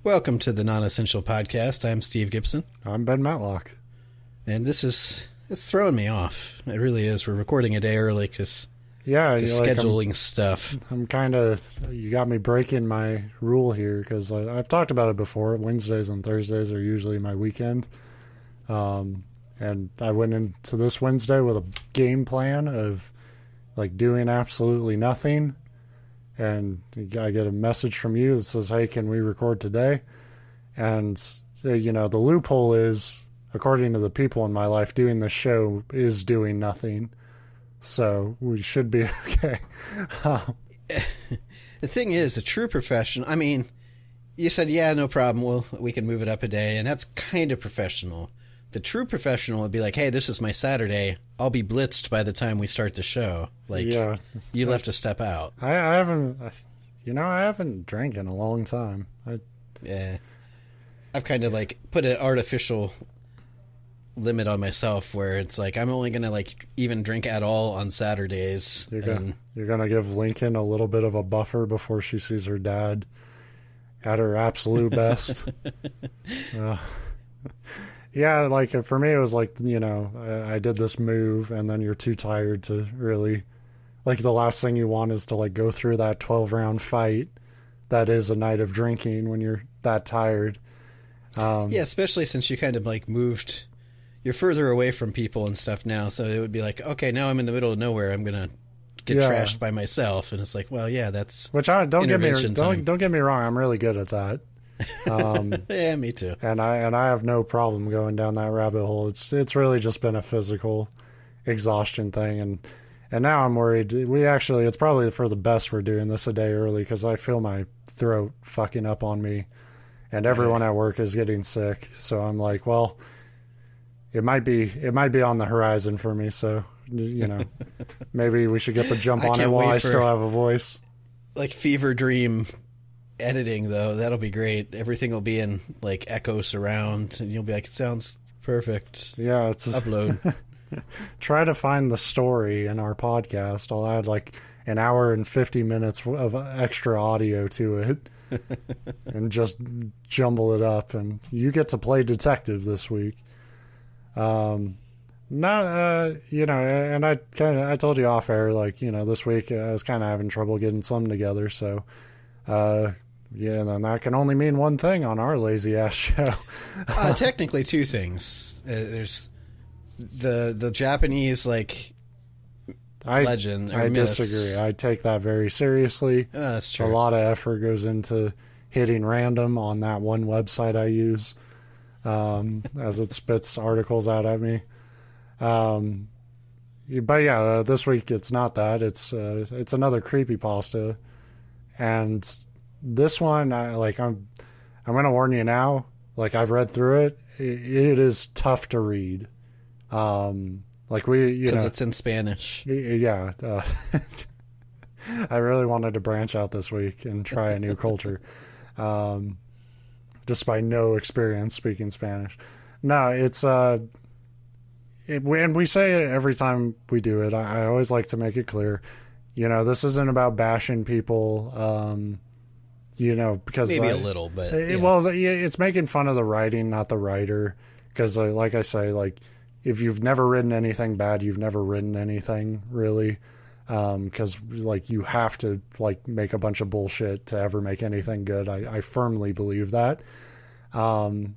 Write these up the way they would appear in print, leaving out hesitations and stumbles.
Welcome to the Non-Essential Podcast. I'm Steve Gibson. I'm Ben Matlock. And it's throwing me off. It really is. We're recording a day early because scheduling stuff. I'm kind of, you got me breaking my rule here because I've talked about it before. Wednesdays and Thursdays are usually my weekend. And I went into this Wednesday with a game plan of like doing absolutely nothing. And I get a message from you that says, hey, can we record today? And, the loophole is, according to the people in my life, doing the show is doing nothing. So we should be okay. The thing is, a true professional, I mean, you said, yeah, no problem. We can move it up a day. And that's kind of professional. The true professional would be like, hey, this is my Saturday. I'll be blitzed by the time we start the show. You left a step out. I haven't drank in a long time. I've kind of put an artificial limit on myself where it's like I'm only gonna even drink at all on Saturdays. You're gonna give Lincoln a little bit of a buffer before she sees her dad at her absolute best. Yeah, for me it was I did this move and then you're too tired to really, the last thing you want is to go through that 12-round fight that is a night of drinking when you're that tired. Yeah, especially since you kind of moved, you're further away from people and stuff now, so it would be okay, now I'm in the middle of nowhere, I'm going to get trashed by myself, and it's that's which don't get me wrong, I'm really good at that. Yeah, me too. And I have no problem going down that rabbit hole. It's really just been a physical exhaustion thing, and now I'm worried. It's probably for the best we're doing this a day early because I feel my throat fucking up on me, and everyone at work is getting sick. So I'm well, it might be on the horizon for me. So maybe we should get the jump on it while I still have a voice. Fever dream editing, though, that'll be great. Everything will be in echo surround, and you'll be it sounds perfect. Yeah, it's upload. Try to find the story in our podcast. I'll add an hour and 50 minutes of extra audio to it and just jumble it up, and you get to play detective this week. And I told you off air, this week I was kind of having trouble getting some together, so then that can only mean one thing on our lazy ass show. Technically two things. There's the Japanese legend. I disagree. I take that very seriously. That's true. A lot of effort goes into hitting random on that one website I use, as it spits articles out at me. But yeah, this week it's not that. It's another creepypasta. And this one, I'm going to warn you now. I've read through it. It is tough to read. Because it's in Spanish. Yeah. I really wanted to branch out this week and try a new culture. Despite no experience speaking Spanish. No, it's, and we say it every time we do it. I always like to make it clear. This isn't about bashing people, because maybe a little, but it's making fun of the writing, not the writer. Because, like I say, if you've never written anything bad, you've never written anything really. Because you have to make a bunch of bullshit to ever make anything good. I firmly believe that. And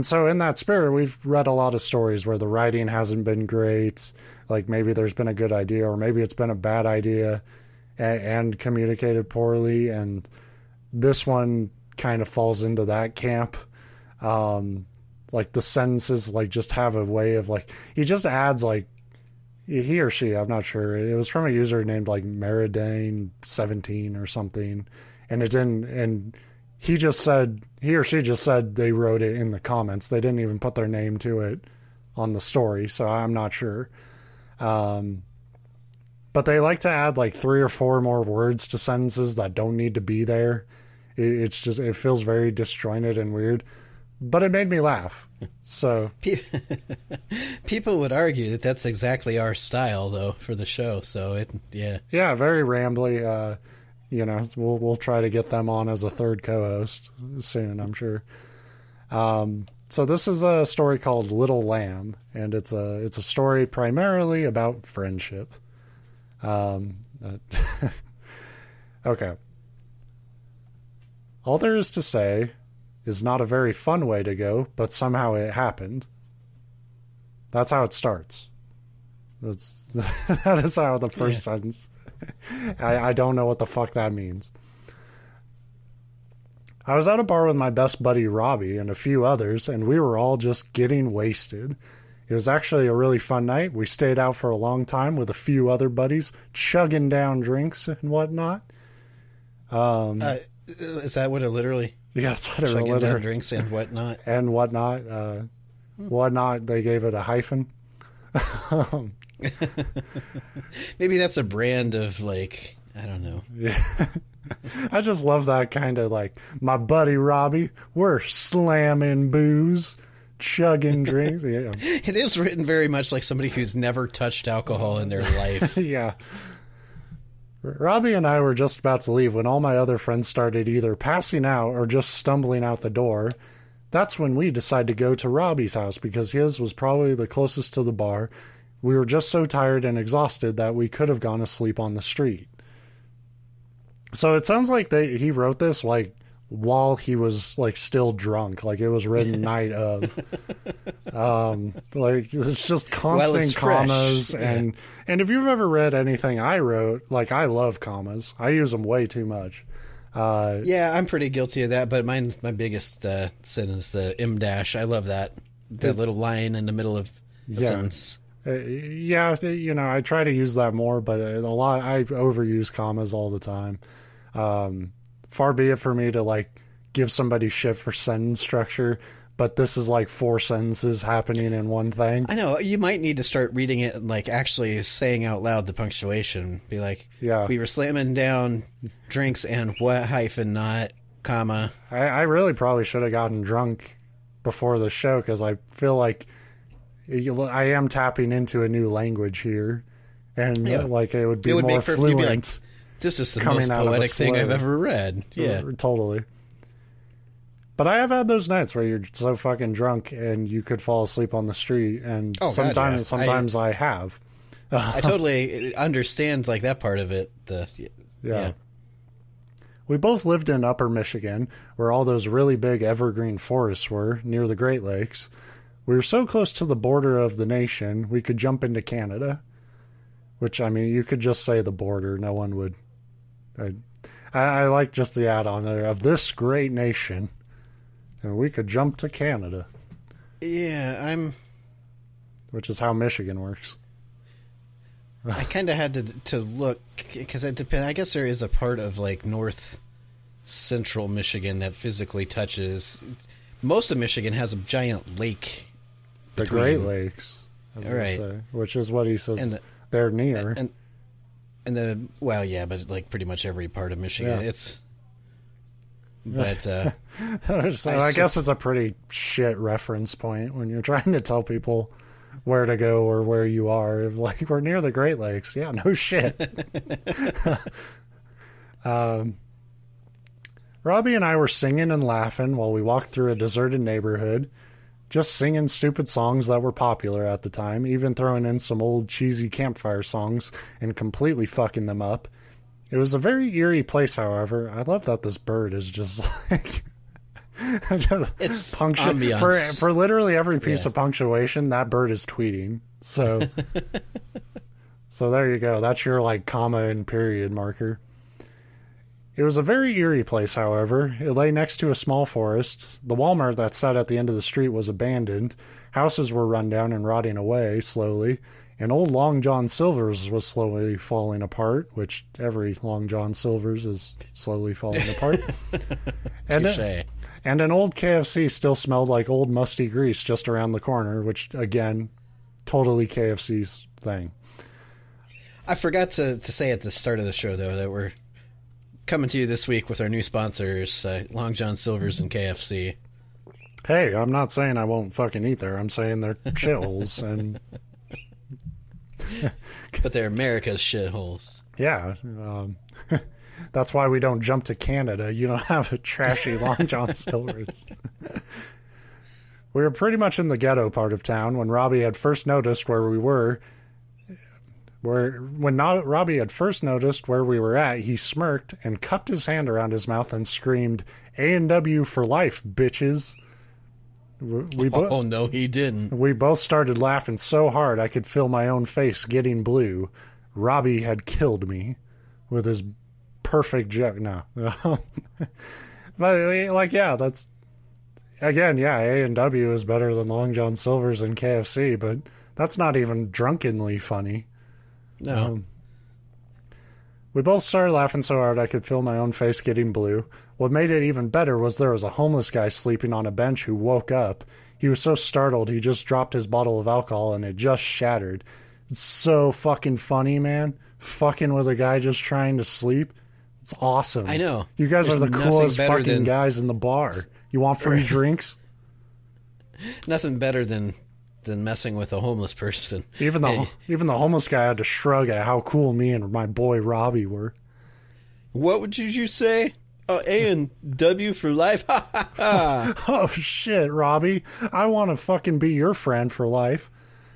so in that spirit, we've read a lot of stories where the writing hasn't been great. Maybe there's been a good idea, or maybe it's been a bad idea and communicated poorly. And this one kind of falls into that camp. The sentences, just have a way of, he just adds, he or she, I'm not sure. It was from a user named, Meridane17 or something. And it didn't, and he or she just said they wrote it in the comments. They didn't even put their name to it on the story, so I'm not sure. But they like to add 3 or 4 more words to sentences that don't need to be there. It feels very disjointed and weird. But it made me laugh. So people would argue that that's exactly our style, though, for the show. So yeah, very rambly. we'll try to get them on as a third co-host soon, I'm sure. So this is a story called Little Lamb, and it's a story primarily about friendship. Okay. All there is to say is not a very fun way to go, but somehow it happened. That's how it starts. That is how the first sentence. I don't know what the fuck that means. I was at a bar with my best buddy Robbie and a few others, and we were all just getting wasted. It was actually a really fun night. We stayed out for a long time with a few other buddies, chugging down drinks and whatnot. Is that what it literally? Yeah, that's what it chugging literally. Down drinks and whatnot. And whatnot. Whatnot, they gave it a hyphen. Maybe that's a brand of, like, I don't know. Yeah. I just love that kind of, like, my buddy Robbie, we're slamming booze, chugging drinks. Yeah. It is written very much like somebody who's never touched alcohol in their life. Yeah. Robbie and I were just about to leave when all my other friends started either passing out or just stumbling out the door. That's when we decided to go to Robbie's house because his was probably the closest to the bar. We were just so tired and exhausted that we could have gone to sleep on the street. So it sounds like he wrote this like while he was like still drunk, like it was written night of. Like it's just constant commas and if you've ever read anything I wrote, like I love commas. I use them way too much. Yeah, I'm pretty guilty of that, but my biggest sin is the M dash. I love that little line in the middle of the sentence. I try to use that more, but I overuse commas all the time. Far be it for me to like give somebody shit for sentence structure, but this is like 4 sentences happening in one thing. I know, you might need to start reading it and like actually saying out loud the punctuation. Be like, we were slamming down drinks and what hyphen not, comma. I really probably should have gotten drunk before the show because I feel like I am tapping into a new language here. And like it would be more fluent. Be like, this is the most poetic thing I've ever read. Yeah, totally. But I have had those nights where you're so fucking drunk and you could fall asleep on the street, and sometimes I have. I totally understand like that part of it. Yeah. We both lived in Upper Michigan, where all those really big evergreen forests were, near the Great Lakes. We were so close to the border of the nation, we could jump into Canada. Which, I mean, you could just say the border. No one would. I like just the add-on there of this great nation. And we could jump to Canada. Yeah, which is how Michigan works. I kind of had to look, because it depends. I guess there is a part of, like, north central Michigan that physically touches. Most of Michigan has a giant lake. The Great Lakes. Right. Which is what he says they're near. But, like, pretty much every part of Michigan. Yeah. But I guess it's a pretty shit reference point when you're trying to tell people where to go or where you are. Like, we're near the Great Lakes. Yeah, no shit. Robbie and I were singing and laughing while we walked through a deserted neighborhood, just singing stupid songs that were popular at the time, even throwing in some old cheesy campfire songs and completely fucking them up. It was a very eerie place, however. I love that this bird is just like... it's ambiance. For literally every piece of punctuation, that bird is tweeting. So there you go. That's your like comma and period marker. It was a very eerie place, however. It lay next to a small forest. The Walmart that sat at the end of the street was abandoned. Houses were run down and rotting away slowly. And old Long John Silver's was slowly falling apart, which every Long John Silver's is slowly falling apart. And an old KFC still smelled like old musty grease just around the corner, which, again, totally KFC's thing. I forgot to say at the start of the show, though, that we're coming to you this week with our new sponsors, Long John Silver's and KFC. Hey, I'm not saying I won't fucking eat there. I'm saying they're shitholes and... But they're America's shitholes. Yeah. That's why we don't jump to Canada. You don't have a trashy Long John Silver's. We were pretty much in the ghetto part of town when Robbie had first noticed where we were. Robbie had first noticed where we were at, he smirked and cupped his hand around his mouth and screamed, "A&W for life, bitches." Oh, no, he didn't. We both started laughing so hard I could feel my own face getting blue. Robbie had killed me with his perfect joke. No. But, like, yeah, that's... Again, yeah, A&W is better than Long John Silver's and KFC, but that's not even drunkenly funny. No. We both started laughing so hard I could feel my own face getting blue. What made it even better was there was a homeless guy sleeping on a bench who woke up. He was so startled he just dropped his bottle of alcohol and it just shattered. It's so fucking funny, man. Fucking with a guy just trying to sleep. It's awesome. I know. You guys are the coolest fucking guys in the bar. You want free drinks? Nothing better than messing with a homeless person. Even the homeless guy had to shrug at how cool me and my boy Robbie were. What would you say? Oh, A&W for life? Ha ha ha. Oh shit, Robbie. I want to fucking be your friend for life.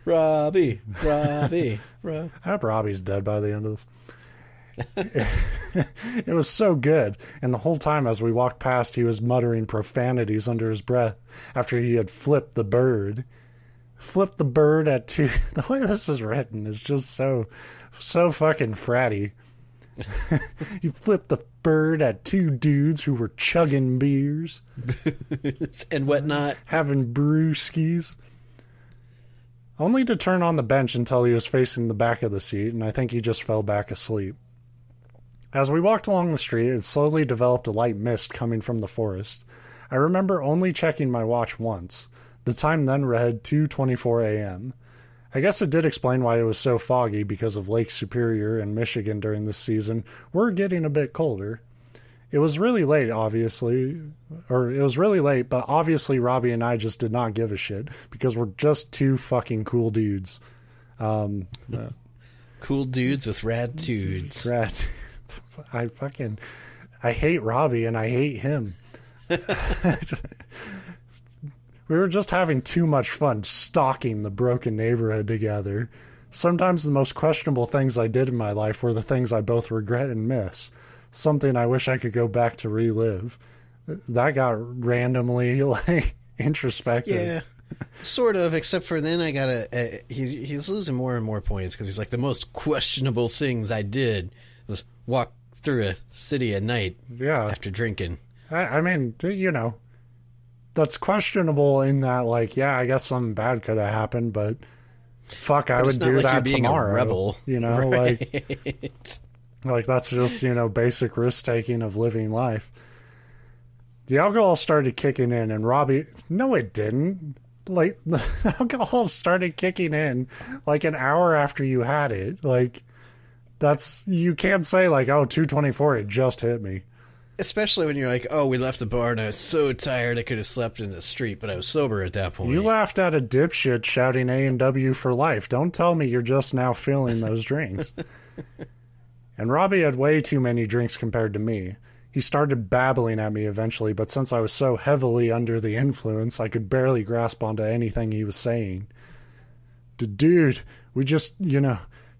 Robbie. I hope Robbie's dead by the end of this. It was so good, and the whole time as we walked past he was muttering profanities under his breath after he had flipped the bird. Flipped the bird at two... The way this is written is just so fucking fratty. You flipped the bird at two dudes who were chugging beers. And whatnot. Having brewskis. Only to turn on the bench until he was facing the back of the seat, and I think he just fell back asleep. As we walked along the street, it slowly developed a light mist coming from the forest. I remember only checking my watch once. The time then read 2:24 a.m. I guess it did explain why it was so foggy because of Lake Superior and Michigan during this season. We're getting a bit colder. It was really late, but obviously Robbie and I just did not give a shit because we're just two fucking cool dudes. Cool dudes with rad dudes. I hate Robbie and I hate him. We were just having too much fun stalking the broken neighborhood together. Sometimes the most questionable things I did in my life were the things I both regret and miss. Something I wish I could go back to relive. That got randomly, introspective. Yeah, sort of, except for then I he's losing more and more points because he's like, the most questionable things I did was walk through a city at night after drinking. I mean, that's questionable in that, I guess something bad could have happened, but fuck, I would do that tomorrow. A rebel, right. Like that's just, basic risk taking of living life. The alcohol started kicking in, and Robbie, no, it didn't. The alcohol started kicking in an hour after you had it. You can't say 2:24, it just hit me. Especially when you're like, oh, we left the bar and I was so tired I could have slept in the street, but I was sober at that point. You laughed at a dipshit shouting A&W for life. Don't tell me you're just now feeling those drinks. And Robbie had way too many drinks compared to me. He started babbling at me eventually, but since I was so heavily under the influence, I could barely grasp onto anything he was saying. Dude, we just,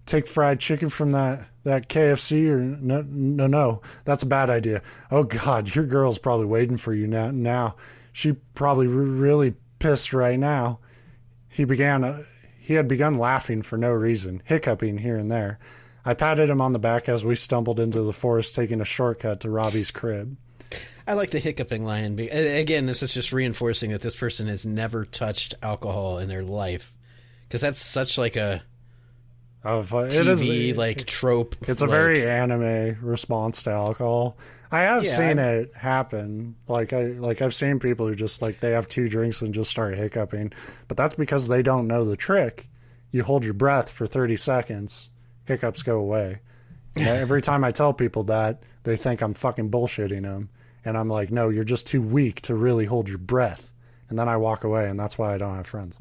take fried chicken from that KFC or no, that's a bad idea. Oh God, your girl's probably waiting for you now. She probably really pissed right now. He had begun laughing for no reason, hiccuping here and there. I patted him on the back as we stumbled into the forest, taking a shortcut to Robbie's crib. I like the hiccuping line. Again, this is just reinforcing that this person has never touched alcohol in their life. Because that's such a TV trope. It's a very anime response to alcohol. I have seen it happen. I've seen people who just they have two drinks and just start hiccuping, but that's because they don't know the trick. You hold your breath for 30 seconds, hiccups go away. And every time I tell people that, they think I'm fucking bullshitting them, and I'm like, no, you're just too weak to really hold your breath. And then I walk away, and that's why I don't have friends.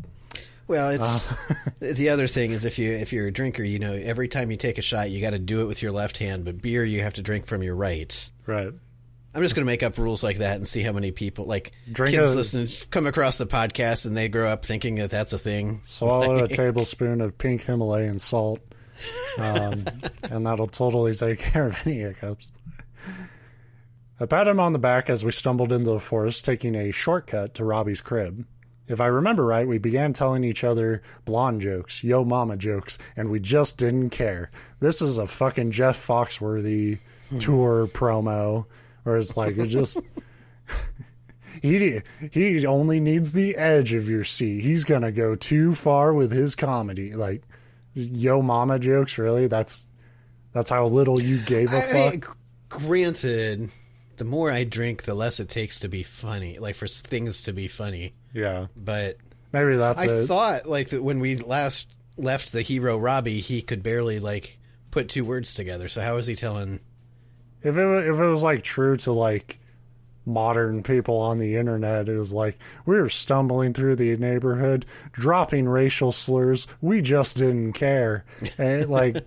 Well, it's the other thing is if you're a drinker, you know, every time you take a shot, you got to do it with your left hand, but beer you have to drink from your right. Right. I'm just going to make up rules like that and see how many people, like kids listening, come across the podcast and they grow up thinking that that's a thing. Swallow a tablespoon of pink Himalayan salt, and that'll totally take care of any hiccups. I pat him on the back as we stumbled into the forest, taking a shortcut to Robbie's crib. If I remember right, we began telling each other blonde jokes, yo mama jokes, and we just didn't care. This is a fucking Jeff Foxworthy tour promo, where it's like, it just... he only needs the edge of your seat. He's gonna go too far with his comedy. Like, yo mama jokes, really? That's how little you gave a fuck? Granted, the more I drink, the less it takes to be funny. Like, for things to be funny. Yeah. But maybe that's I thought, like, that when we last left the hero Robbie, he could barely, like, put two words together. So how is he telling... If it was, like, true to, like, modern people on the internet, it was like, we were stumbling through the neighborhood, dropping racial slurs, we just didn't care. And, like...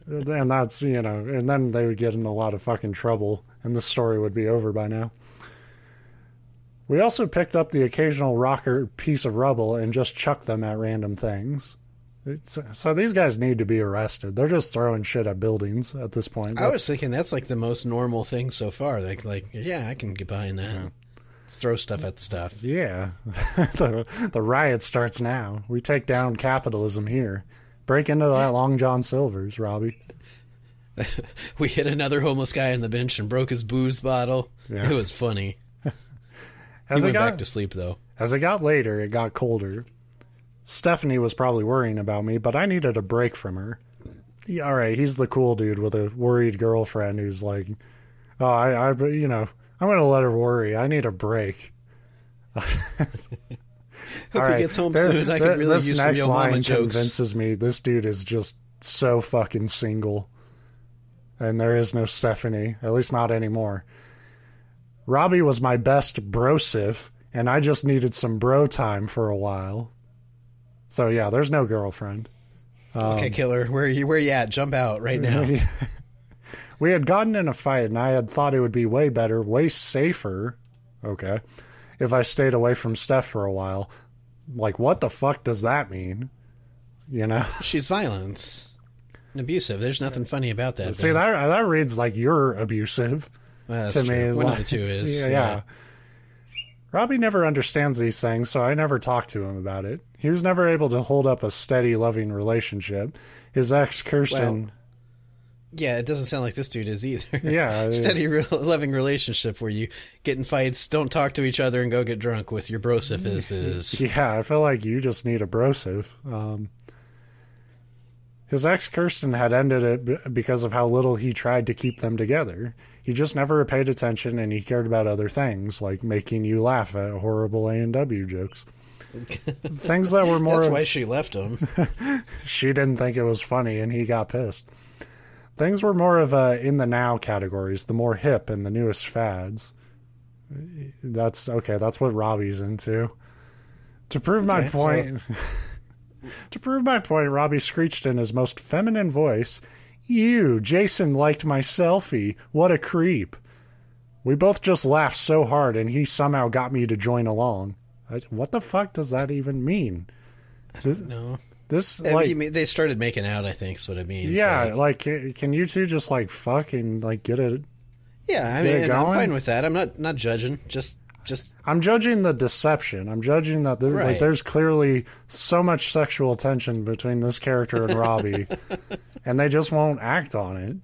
and that's, you know... And then they would get in a lot of fucking trouble, and the story would be over by now. We also picked up the occasional rock or piece of rubble and just chucked them at random things. So these guys need to be arrested. They're just throwing shit at buildings at this point. I was thinking that's like the most normal thing so far. Like yeah, I can get behind that. Yeah. Throw stuff at stuff. Yeah. The riot starts now. We take down capitalism here. Break into that Long John Silver's, Robbie. We hit another homeless guy on the bench and broke his booze bottle. Yeah. It was funny. He went back to sleep, though. As it got later, it got colder. Stephanie was probably worrying about me, but I needed a break from her. Yeah, all right, he's the cool dude with a worried girlfriend who's like, oh, I'm going to let her worry. I need a break. Hope he gets home soon. I could really use some yo mama jokes. This next line convinces me this dude is just so fucking single. And there is no Stephanie, at least not anymore. Robbie was my best brosif, and I just needed some bro time for a while. So yeah, there's no girlfriend. Okay, killer, where you at? Jump out right now. We had gotten in a fight, and I had thought it would be way better, way safer, okay, if I stayed away from Steph for a while. Like, what the fuck does that mean? You know? She's violent and abusive. There's nothing funny about that. See, that reads like you're abusive. Well, that's to true. Me, one of the two is. Yeah. Robbie never understands these things, so I never talked to him about it. He was never able to hold up a steady, loving relationship. His ex, Kirsten... Well, yeah, it doesn't sound like this dude is either. Yeah. Steady, loving relationship where you get in fights, don't talk to each other, and go get drunk with your brosif is. Yeah, I feel like you just need a brosif. His ex, Kirsten, had ended it because of how little he tried to keep them together. He just never paid attention, and he cared about other things, like making you laugh at horrible A&W jokes. Things that were more... That's why she left him. She didn't think it was funny, and he got pissed. Things were more of in-the-now categories, the more hip and the newest fads. That's what Robbie's into. To prove my point... To prove my point, Robbie screeched in his most feminine voice, "Ew, Jason liked my selfie. What a creep." We both just laughed so hard, and he somehow got me to join along. What the fuck does that even mean? I don't know. This, like... They started making out, I think is what it means. Yeah, like can you two just, like, fuck and, like, get it... Yeah, I mean, I'm fine with that. I'm not judging, just... I'm judging the deception. I'm judging that like, there's clearly so much sexual tension between this character and Robbie, and they just won't act on it.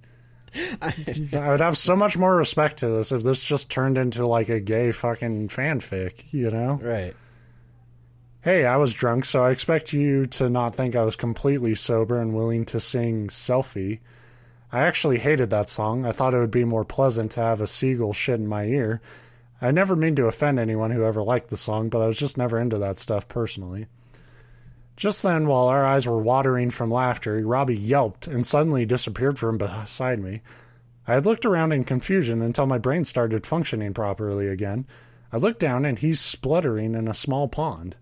I would have so much more respect to this if this just turned into like a gay fucking fanfic, you know? Right. Hey, I was drunk, so I expect you to not think I was completely sober and willing to sing Selfie. I actually hated that song. I thought it would be more pleasant to have a seagull shit in my ear. I never mean to offend anyone who ever liked the song, but I was just never into that stuff personally. Just then, while our eyes were watering from laughter, Robbie yelped and suddenly disappeared from beside me. I had looked around in confusion until my brain started functioning properly again. I looked down and he's spluttering in a small pond.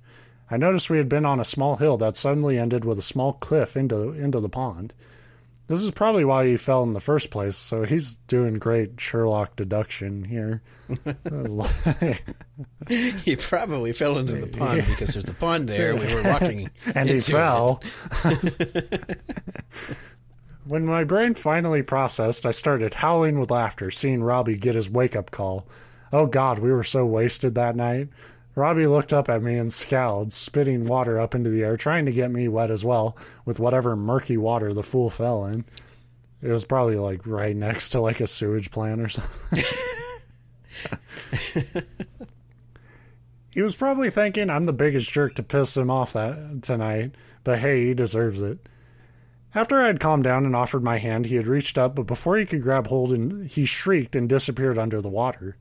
I noticed we had been on a small hill that suddenly ended with a small cliff into the pond. This is probably why he fell in the first place, so he's doing great Sherlock deduction here. He probably fell into the pond because there's a pond there. We were walking and he fell. When my brain finally processed, I started howling with laughter, seeing Robbie get his wake-up call. Oh God, we were so wasted that night. Robbie looked up at me and scowled, spitting water up into the air, trying to get me wet as well, with whatever murky water the fool fell in. It was probably, like, right next to, like, a sewage plant or something. He was probably thinking I'm the biggest jerk to piss him off tonight, but hey, he deserves it. After I had calmed down and offered my hand, he had reached up, but before he could grab hold, he shrieked and disappeared under the water.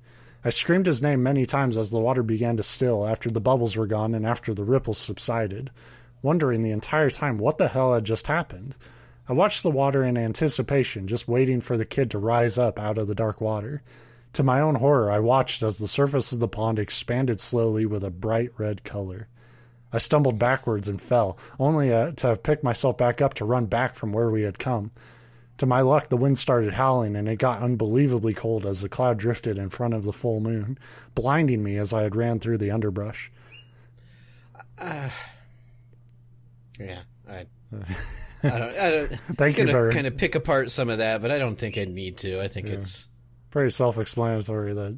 I screamed his name many times as the water began to still, after the bubbles were gone and after the ripples subsided, wondering the entire time what the hell had just happened. I watched the water in anticipation, just waiting for the kid to rise up out of the dark water. To my own horror, I watched as the surface of the pond expanded slowly with a bright red color. I stumbled backwards and fell, only to have picked myself back up to run back from where we had come. To my luck, the wind started howling, and it got unbelievably cold as the cloud drifted in front of the full moon, blinding me as I had ran through the underbrush. Yeah, I don't. Thank you, Barry. Kind of pick apart some of that, but I don't think I need to. I think it's pretty self-explanatory that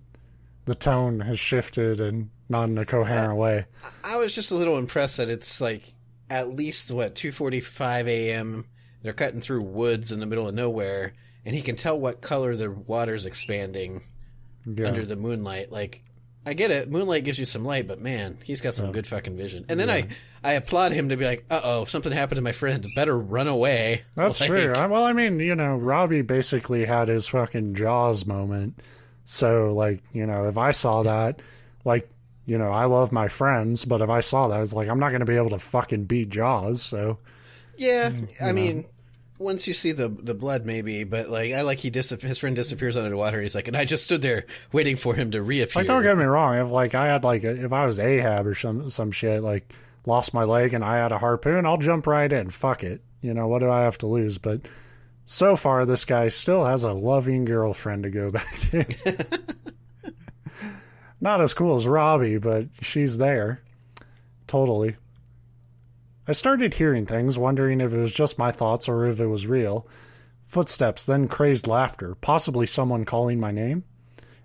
the tone has shifted and not in a coherent way. I was just a little impressed that it's like at least 2:45 a.m. They're cutting through woods in the middle of nowhere, and he can tell what color the water's expanding under the moonlight. Like, I get it. Moonlight gives you some light, but man, he's got some good fucking vision. And then I applaud him to be like, uh-oh, something happened to my friend. Better run away. That's true. Well, I mean, Robbie basically had his fucking Jaws moment. So, like, if I saw that, like, I love my friends, but if I saw that, it's like, I'm not going to be able to fucking beat Jaws, so... Yeah, I mean, once you see the blood, maybe, but like his friend disappears under the water. And he's like, and I just stood there waiting for him to reappear. Like, don't get me wrong. If if I was Ahab or some shit, like lost my leg and I had a harpoon, I'll jump right in. Fuck it. What do I have to lose? But so far, this guy still has a loving girlfriend to go back to. Not as cool as Robbie, but she's there. Totally. I started hearing things, wondering if it was just my thoughts or if it was real. Footsteps, then crazed laughter, possibly someone calling my name.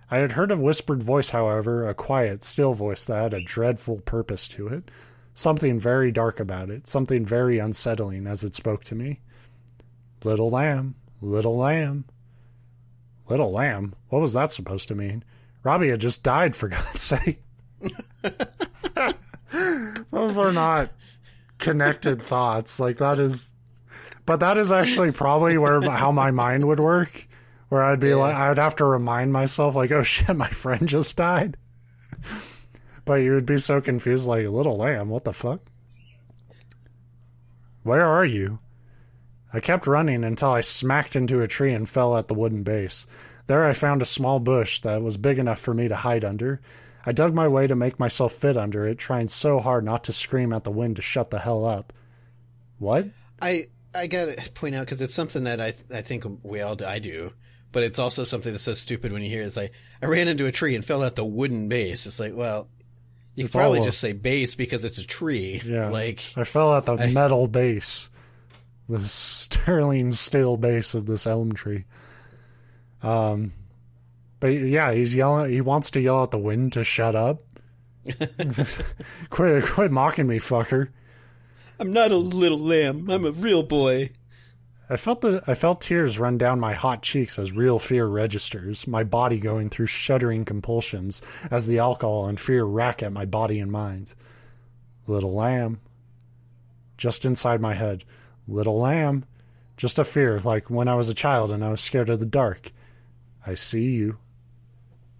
I had heard a whispered voice, however, a quiet, still voice that had a dreadful purpose to it. Something very dark about it, something very unsettling as it spoke to me. Little lamb, little lamb. Little lamb? What was that supposed to mean? Robbie had just died, for God's sake. Those are not... connected thoughts. Like, that is actually probably how my mind would work, where I'd be like, I'd have to remind myself, like, oh shit, my friend just died. But you would be so confused, like, little lamb, what the fuck? Where are you? I kept running until I smacked into a tree and fell at the wooden base. There I found a small bush that was big enough for me to hide under. I dug my way to make myself fit under it, trying so hard not to scream at the wind to shut the hell up. What? I gotta point out, because it's something that I think I do, but it's also something that's so stupid when you hear it. It's like, I ran into a tree and fell at the wooden base. It's like, well, you could probably just say base because it's a tree. Yeah. Like, I fell at the metal base. The sterling steel base of this elm tree. But yeah, he's yelling. He wants to yell at the wind to shut up. Quit mocking me, fucker. I'm not a little lamb. I'm a real boy. I felt tears run down my hot cheeks as real fear registers, my body going through shuddering compulsions as the alcohol and fear rack at my body and mind. Little lamb. Just inside my head. Little lamb. Just a fear, like when I was a child and I was scared of the dark. I see you.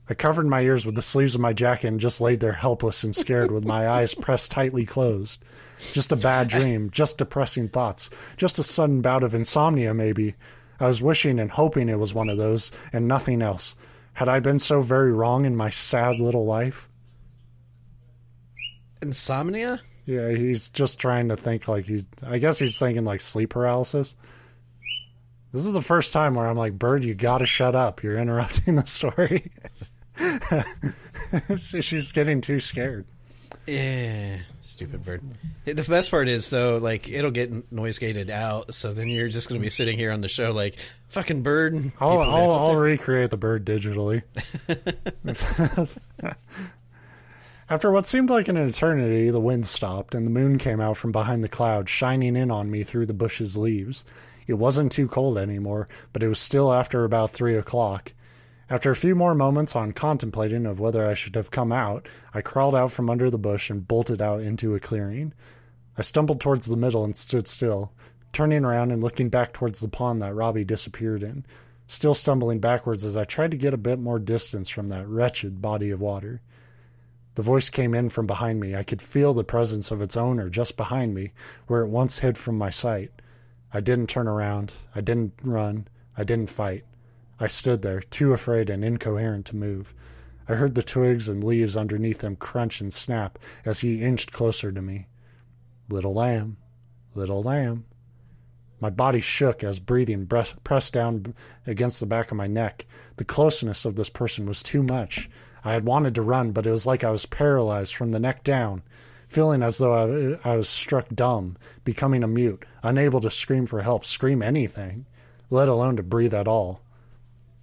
I covered my ears with the sleeves of my jacket and just laid there helpless and scared with my eyes pressed tightly closed. Just a bad dream, just depressing thoughts, just a sudden bout of insomnia maybe. I was wishing and hoping it was one of those and nothing else. Had I been so very wrong in my sad little life? Insomnia? Yeah, he's just trying to think like I guess he's thinking like sleep paralysis. This is the first time where I'm like, Bird, you gotta shut up. You're interrupting the story. She's getting too scared. Yeah, stupid bird. The best part is, though, like, it'll get noise gated out, so then you're just going to be sitting here on the show like, fucking bird. I'll recreate the bird digitally. After what seemed like an eternity, the wind stopped, and the moon came out from behind the clouds, shining in on me through the bush's leaves. It wasn't too cold anymore, but it was still after about 3 o'clock. After a few more moments on contemplating of whether I should have come out, I crawled out from under the bush and bolted out into a clearing. I stumbled towards the middle and stood still, turning around and looking back towards the pond that Robbie disappeared in, still stumbling backwards as I tried to get a bit more distance from that wretched body of water. The voice came in from behind me. I could feel the presence of its owner just behind me, where it once hid from my sight. I didn't turn around. I didn't run. I didn't fight. I stood there, too afraid and incoherent to move. I heard the twigs and leaves underneath him crunch and snap as he inched closer to me. Little lamb, little lamb. My body shook as breathing pressed down against the back of my neck. The closeness of this person was too much. I had wanted to run, but it was like I was paralyzed from the neck down, feeling as though I was struck dumb, becoming a mute, unable to scream for help, scream anything, let alone to breathe at all.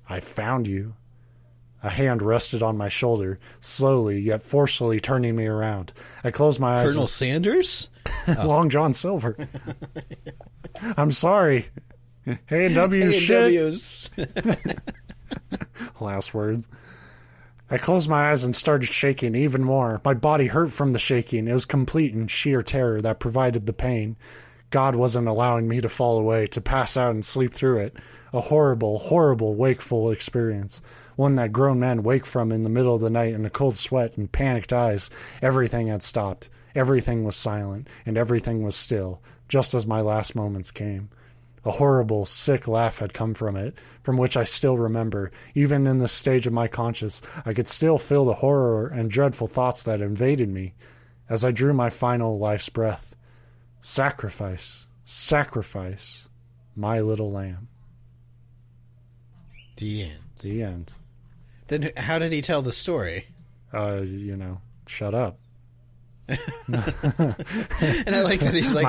I found you. A hand rested on my shoulder, slowly yet forcefully turning me around. I closed my eyes. Colonel Sanders? Long John Silver. I'm sorry. A&W shit. Last words. I closed my eyes and started shaking even more. My body hurt from the shaking. It was complete and sheer terror that provided the pain. God wasn't allowing me to fall away, to pass out and sleep through it. A horrible, horrible, wakeful experience. One that grown men wake from in the middle of the night in a cold sweat and panicked eyes. Everything had stopped. Everything was silent, and everything was still, just as my last moments came. A horrible, sick laugh had come from it, from which I still remember. Even in this stage of my conscience, I could still feel the horror and dreadful thoughts that invaded me as I drew my final life's breath. Sacrifice, sacrifice, my little lamb. The end. The end. Then how did he tell the story? Shut up. And I like that he's like,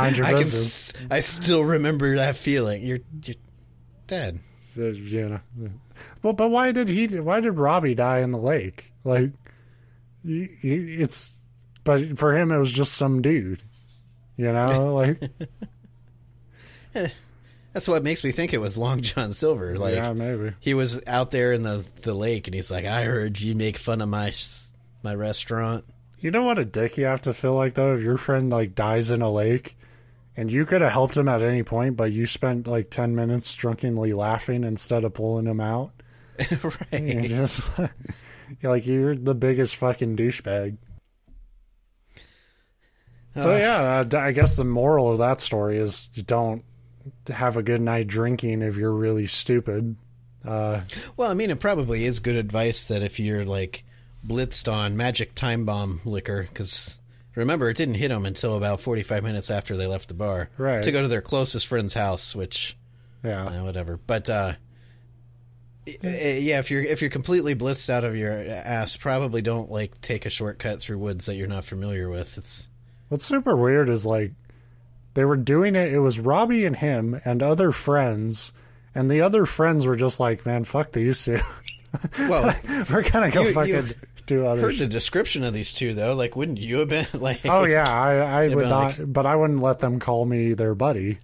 I still remember that feeling. You're dead. Well, but why did Robbie die in the lake? Like, but for him it was just some dude, like. That's what makes me think it was Long John Silver. Like, yeah, maybe he was out there in the lake, and he's like, I heard you make fun of my restaurant. You know what a dick you have to feel like, though, if your friend, like, dies in a lake, and you could have helped him at any point, but you spent, like, 10 minutes drunkenly laughing instead of pulling him out. Right. You're the biggest fucking douchebag. So, yeah, I guess the moral of that story is you don't have a good night drinking if you're really stupid. Well, I mean, it probably is good advice that if you're, like, blitzed on magic time bomb liquor, because remember, it didn't hit them until about 45 minutes after they left the bar, right, to go to their closest friend's house, which, whatever. But yeah, if you're completely blitzed out of your ass, probably don't like take a shortcut through woods that you're not familiar with. What's super weird is, like, they were doing it was Robbie and him and other friends, and the other friends were just like, man, fuck these two. Well, we're gonna go fucking do other heard the description of these two, though. Like, wouldn't you have been like? Oh yeah, I would not, like, but I wouldn't let them call me their buddy.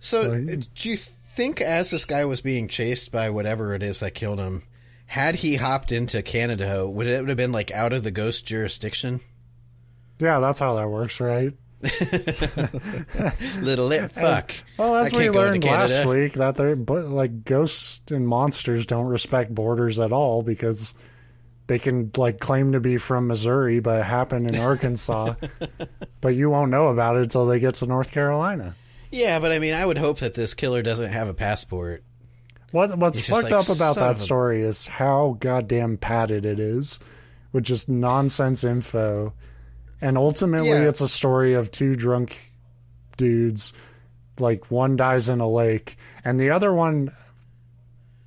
So, do you think as this guy was being chased by whatever it is that killed him, had he hopped into Canada, would it have been like out of the ghost jurisdiction? Yeah, that's how that works, right? Little fuck. Well, as we learned last week, that like ghosts and monsters don't respect borders at all, because they can like claim to be from Missouri but it happened in Arkansas, but you won't know about it until they get to North Carolina. Yeah, but I mean, I would hope that this killer doesn't have a passport. What's fucked up about that story is how goddamn padded it is with just nonsense info. And ultimately, it's a story of two drunk dudes. Like, one dies in a lake, and the other one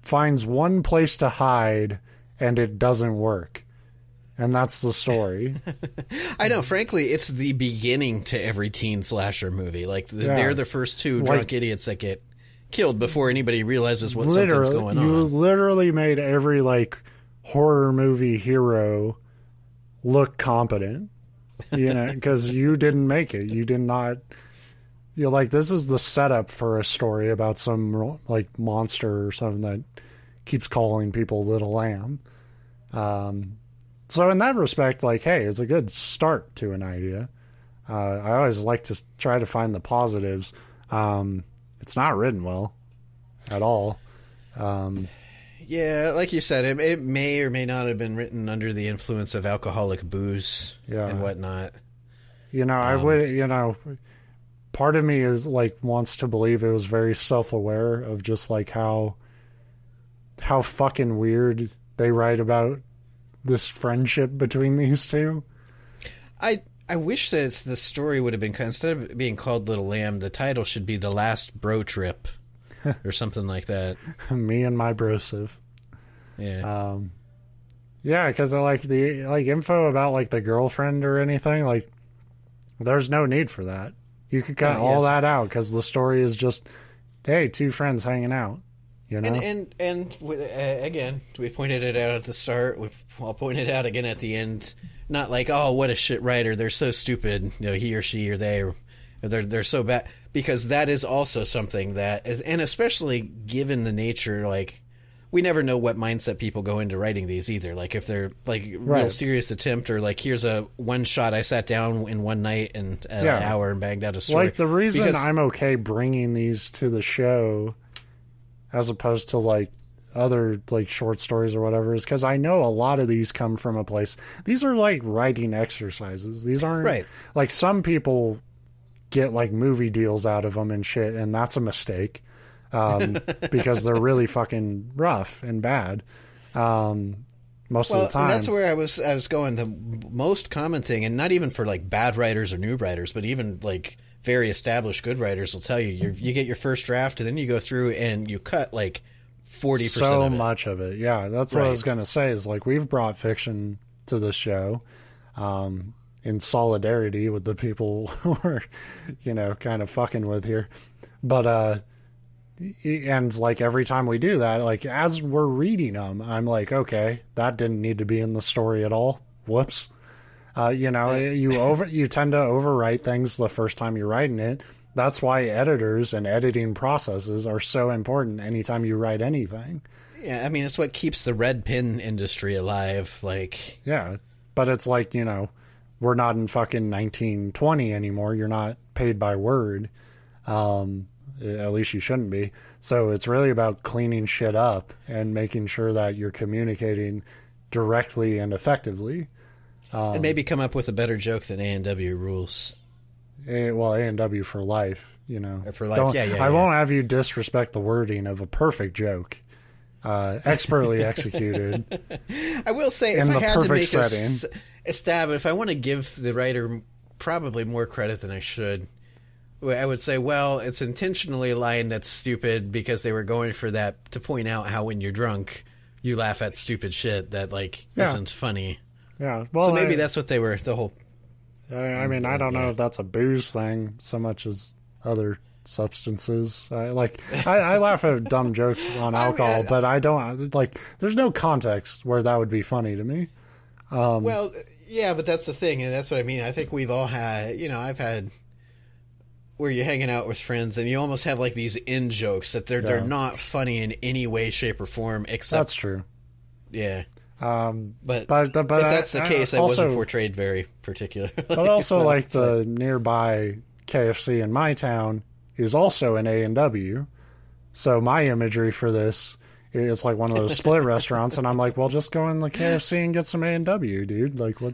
finds one place to hide, and it doesn't work. And that's the story. I know. Frankly, it's the beginning to every teen slasher movie. Like, they're the first two drunk idiots that get killed before anybody realizes what something's going on. You literally made every, like, horror movie hero look competent. You know, because you didn't make it. You did not. You're like, this is the setup for a story about some, like, monster or something that keeps calling people Little Lamb. So in that respect, like, hey, it's a good start to an idea. I always like to try to find the positives. It's not written well at all. Yeah, like you said, it may or may not have been written under the influence of alcoholic booze and whatnot. You know, I would, you know, part of me is like wants to believe it was very self-aware of just like how fucking weird they write about this friendship between these two. I wish that the story would have been, instead of being called Little Lamb, the title should be The Last Bro Trip. Or something like that. Me and my brosive. Yeah. Yeah, because like the info about like the girlfriend or anything, like there's no need for that. You could cut all that out because the story is just, hey, two friends hanging out. You know. And again, we pointed it out at the start. I'll point it out again at the end. Not like, oh, what a shit writer. They're so stupid. You know, he or she or they. They're so bad, because that is also something that is, and especially given the nature, like, we never know what mindset people go into writing these either. Like, if they're like real serious attempt, or like, here's a one shot, I sat down in one night and an hour and banged out a story. Like, the reason I'm okay bringing these to the show as opposed to like other like short stories or whatever is because I know a lot of these come from a place. These are like writing exercises. These aren't like, some people get like movie deals out of them and shit, and that's a mistake because they're really fucking rough and bad most of the time. And that's where I was going. The most common thing, and not even for like bad writers or new writers, but even like very established good writers will tell you, you get your first draft and then you go through and you cut like 40% so of it. much of it. Yeah, that's what I was going to say, is like, we've brought fiction to the show in solidarity with the people who are, you know, kind of fucking with here. But, and like every time we do that, like as we're reading them, I'm like, okay, that didn't need to be in the story at all. Whoops. You know, you tend to overwrite things the first time you're writing it. That's why editors and editing processes are so important anytime you write anything. Yeah, I mean, it's what keeps the red pen industry alive. Like, yeah, but it's like, you know, we're not in fucking 1920 anymore. You're not paid by word. At least you shouldn't be. So it's really about cleaning shit up and making sure that you're communicating directly and effectively. And maybe come up with a better joke than A&W rules. Well, A&W for life, you know. For life, I won't have you disrespect the wording of a perfect joke. Expertly executed. I will say, if I had to make a stab, if I want to give the writer probably more credit than I should, I would say, well, it's intentionally a line that's stupid because they were going for that to point out how when you're drunk, you laugh at stupid shit that, like, isn't funny. Yeah, well, so maybe that's what they were, the whole... I mean, I don't know if that's a booze thing so much as other substances. I laugh at dumb jokes on alcohol, but I don't, like, there's no context where that would be funny to me. Well, yeah, but that's the thing, and that's what I mean. I think we've all had, you know, I've had where you're hanging out with friends and you almost have like these in jokes that they're not funny in any way, shape, or form, except... That's true. Yeah. But if that's the case, I wasn't portrayed very particularly. But also, like, the nearby KFC in my town is also an A&W. So my imagery for this is like one of those split restaurants, and I'm like, well, just go in the KFC and get some A&W, dude. Like, what?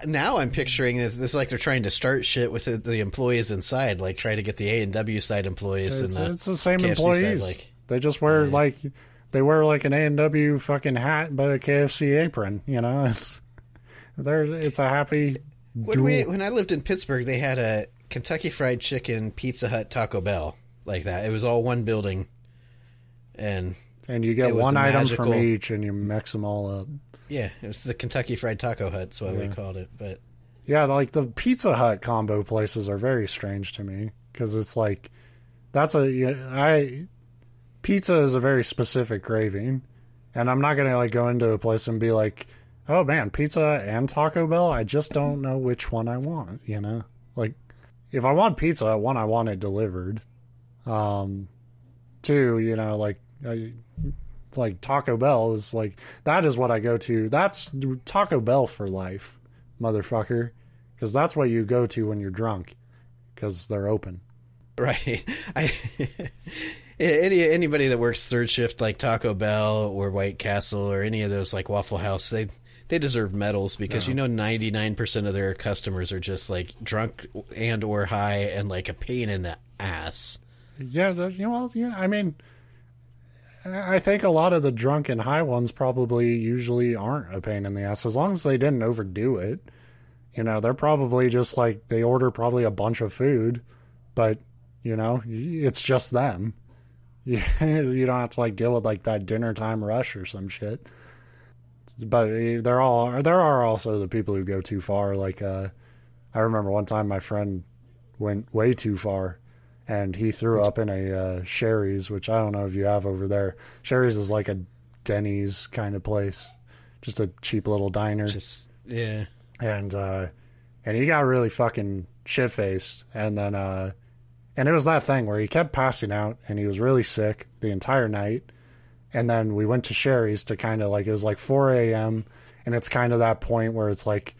Now I'm picturing this like they're trying to start shit with the employees inside, like try to get the A&W side employees. It's the same KFC employees. Side, like, they just wear like... They wear like an A&W fucking hat, but a KFC apron. You know, it's a happy When I lived in Pittsburgh, they had a Kentucky Fried Chicken, Pizza Hut, Taco Bell like that. It was all one building, and you get one item from each, and you mix them all up. Yeah, it was the Kentucky Fried Taco Hut. That's what we called it. But yeah, like the Pizza Hut combo places are very strange to me because it's like pizza is a very specific craving, and I'm not gonna like go into a place and be like, oh man, pizza and Taco Bell. I just don't know which one I want. You know, like if I want pizza, one, I want it delivered. Two, you know, like Taco Bell is like, that is what I go to. That's Taco Bell for life, motherfucker. Because that's what you go to when you're drunk, because they're open. Right. Anybody that works third shift like Taco Bell or White Castle or any of those like Waffle House, they deserve medals because 99% of their customers are just like drunk and or high and like a pain in the ass. Yeah, I mean, I think a lot of the drunk and high ones probably usually aren't a pain in the ass as long as they didn't overdo it. You know, they're probably just like, they order probably a bunch of food, but, you know, it's just them. You don't have to like deal with like that dinner time rush or some shit. But there are also the people who go too far. Like, I remember one time my friend went way too far. And he threw up in a Sherry's, which I don't know if you have over there. Sherry's is like a Denny's kind of place, just a cheap little diner. Yeah. And he got really fucking shit faced, and then and it was that thing where he kept passing out, and he was really sick the entire night. And then we went to Sherry's to kind of like, it was like 4 a.m. and it's kind of that point where it's like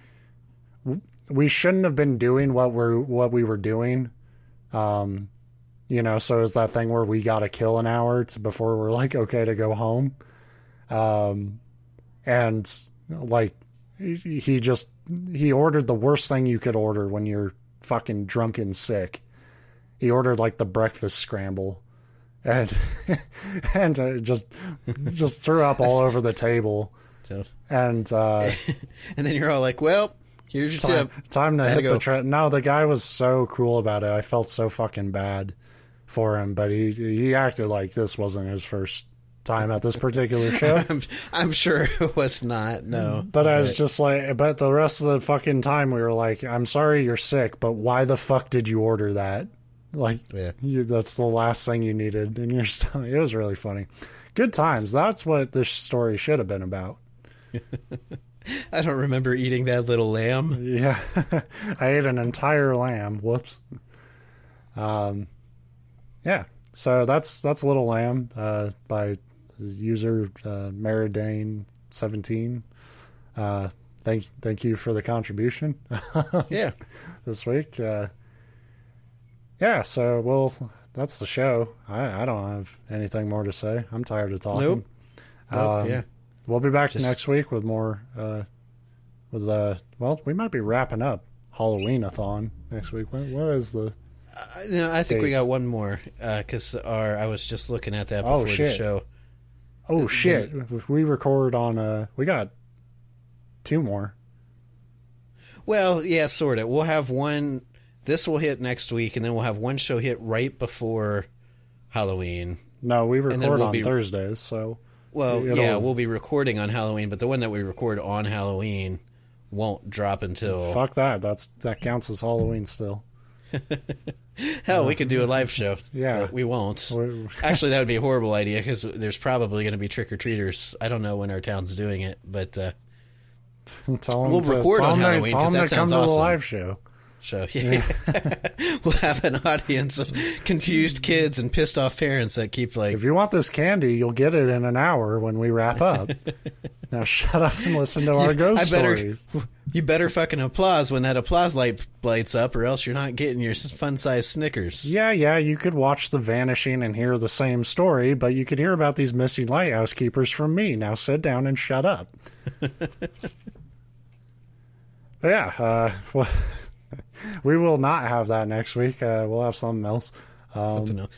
we shouldn't have been doing what we were doing. You know, so it's that thing where we got to kill an hour before we're like, okay to go home. And like, he ordered the worst thing you could order when you're fucking drunk and sick. He ordered like the breakfast scramble and, just threw up all over the table. And then you're all like, well, here's your tip. Time to hit the No, the guy was so cool about it. I felt so fucking bad for him, but he acted like this wasn't his first time at this particular show. I'm sure it was not, no. But I was just like, but the rest of the fucking time we were like, I'm sorry you're sick, but why the fuck did you order that? Like, that's the last thing you needed in your stomach. It was really funny. Good times. That's what this story should have been about. I don't remember eating that little lamb. Yeah, I ate an entire lamb. Whoops. Yeah, so that's Little Lamb by user Meridane17. Thank you for the contribution. Yeah, this week. Yeah, so that's the show. I don't have anything more to say. I'm tired of talking. Nope. Yeah. We'll be back next week with more. We might be wrapping up Halloween-a-thon next week. What is the? No, I think we got one more because I was just looking at that before the show. Oh shit! If we record on we got 2 more. Well, yeah, sort of. We'll have one. This will hit next week, and then we'll have one show hit right before Halloween. No, we record on Thursdays, so. Well, yeah, we'll be recording on Halloween, but the one that we record on Halloween won't drop until... Fuck that. That counts as Halloween still. Hell, we could do a live show. Yeah. But we won't. Actually, that would be a horrible idea, because there's probably going to be trick-or-treaters. I don't know when our town's doing it, but we'll record on Halloween, because that sounds awesome. To the live show. Yeah. We'll have an audience of confused kids and pissed off parents that keep like, if you want this candy, you'll get it in an hour when we wrap up. Now shut up and listen to our ghost stories. You better fucking applause when that applause light lights up, or else you're not getting your fun-sized Snickers. Yeah, you could watch The Vanishing and hear the same story, but you could hear about these missing lighthouse keepers from me. Now sit down and shut up. We will not have that next week. We'll have something else. Something else.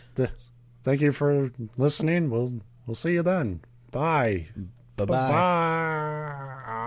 Thank you for listening. We'll see you then. Bye. Bye-bye. Bye.